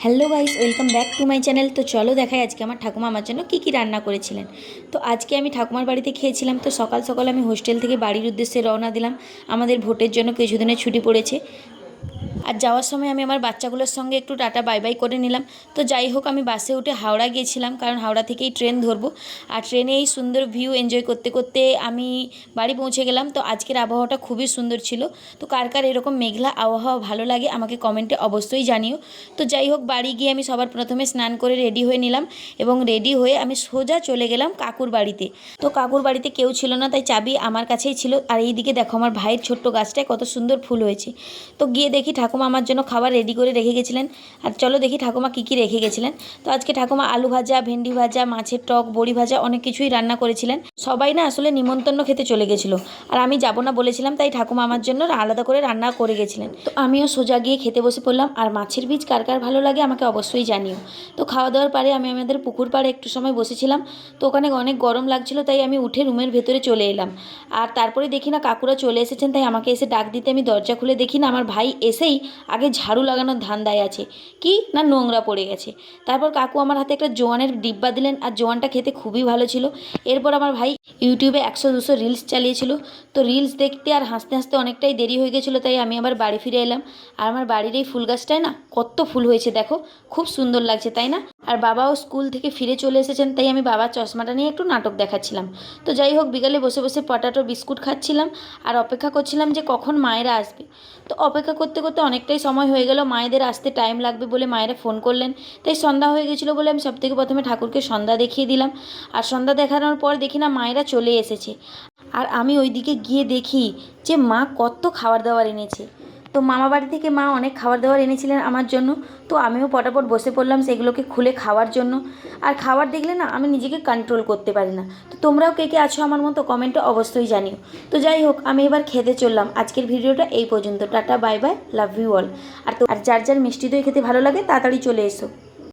Hello guys, welcome back to my channel. তো চলো দেখাই আজকে আমার ঠাকুমা আমার জন্য কী কী রান্না করেছিলেন। তো আজকে আমি ঠাকুমার বাড়িতে খেয়েছিলাম। তো সকাল সকাল আমি হোস্টেল থেকে বাড়ির উদ্দেশ্যে রওনা দিলাম। আমাদের ভোটের জন্য কিছুদিনের ছুটি পড়েছে। আর যাওয়ার সময় আমি আমার বাচ্চাগুলোর সঙ্গে একটু টাটা বাই বাই করে নিলাম। তো যাই হোক, আমি বাসে উঠে হাওড়া গিয়েছিলাম, কারণ হাওড়া থেকেই ট্রেন ধরবো। আর ট্রেনে এই সুন্দর ভিউ এনজয় করতে করতে আমি বাড়ি পৌঁছে গেলাম। তো আজকের আবহাওয়াটা খুবই সুন্দর ছিল। তো কার কার এরকম মেঘলা আবহাওয়া ভালো লাগে আমাকে কমেন্টে অবশ্যই জানিও। তো যাই হোক, বাড়ি গিয়ে আমি সবার প্রথমে স্নান করে রেডি হয়ে নিলাম এবং রেডি হয়ে আমি সোজা চলে গেলাম কাকুর বাড়িতে। তো কাকুর বাড়িতে কেউ ছিল না, তাই চাবি আমার কাছেই ছিল। আর এইদিকে দেখো আমার ভাইয়ের ছোট্ট গাছটায় কত সুন্দর ফুল হয়েছে। তো গিয়ে দেখি ঠাকুমা আমার জন্য খাবার রেডি করে রেখে গেছিলেন। আর চলো দেখি ঠাকুমা কী কী রেখে গেছিলেন। তো আজকে ঠাকুমা আলু ভাজা, ভেন্ডি ভাজা, মাছের টক, বড়ি ভাজা অনেক কিছুই রান্না করেছিলেন। সবাই না আসলে নিমন্ত্রণ খেতে চলে গেছিলো, আর আমি যাব না বলেছিলাম, তাই ঠাকুমা আমার জন্য আলাদা করে রান্না করে গেছিলেন। তো আমিও সোজা গিয়ে খেতে বসে পড়লাম। আর মাছের বীজ কার কার ভালো লাগে আমাকে অবশ্যই জানিও। তো খাওয়া দাওয়ার পরে আমি আমাদের পুকুর পাড়ে একটু সময় বসেছিলাম। তো ওখানে অনেক গরম লাগছিল, তাই আমি উঠে রুমের ভেতরে চলে এলাম। আর তারপরে দেখি না কাকুরা চলে এসেছেন, তাই আমাকে এসে ডাক দিতে আমি দরজা খুলে দেখি না আমার ভাই এসেই আগে ঝাড়ু লাগানোর ধান্দায় আছে, কি না নোংরা পড়ে গেছে। তারপর কাকু আমার হাতে একটা জোয়ানের ডিব্বা দিলেন, আর জোয়ানটা খেতে খুবই ভালো ছিল। এরপর আমার ভাই ইউটিউবে 100-200 রিলস চালিয়েছিল। তো রিলস দেখতে আর হাসতে হাসতে অনেকটাই দেরি হয়ে গেছিলো, তাই আমি আবার বাড়ি ফিরে এলাম। আর আমার বাড়ির এই ফুল গাছটায় না কত ফুল হয়েছে দেখো, খুব সুন্দর লাগছে তাই না। আর বাবাও স্কুল থেকে ফিরে চলে এসেছেন, তাই আমি বাবার চশমাটা নিয়ে একটু নাটক দেখাচ্ছিলাম। তো যাই হোক, বিকালে বসে বসে পটাটো বিস্কুট খাচ্ছিলাম আর অপেক্ষা করছিলাম যে কখন মায়েরা আসবে। তো অপেক্ষা করতে করতে অনেকটাই সময় হয়ে গেল। মায়েদের আসতে টাইম লাগবে বলে মায়েরা ফোন করলেন, তাই সন্ধ্যা হয়ে গেছিলো বলে আমি সবথেকে প্রথমে ঠাকুরকে সন্ধ্যা দেখিয়ে দিলাম। আর সন্ধ্যা দেখানোর পর দেখি না মায়েরা চলে এসেছে। আর আমি ওইদিকে গিয়ে দেখি যে মা কত খাবার দাবার এনেছে। তো মামা বাড়ি থেকে মা অনেক খাবার দাবার এনেছিলেন আমার জন্য। তো আমিও পটাপট বসে পড়লাম সেগুলোকে খুলে খাওয়ার জন্য। আর খাবার দেখলে না আমি নিজেকে কন্ট্রোল করতে পারি না। তো তোমরাও কে কে আছো আমার মতো কমেন্টে অবশ্যই জানিও। তো যাই হোক, আমি এবার খেতে চললাম। আজকের ভিডিওটা এই পর্যন্ত। Tata bye bye, love you all. আর যার যার মিষ্টি দই খেতে ভালো লাগে তাড়াতাড়ি চলে এসো।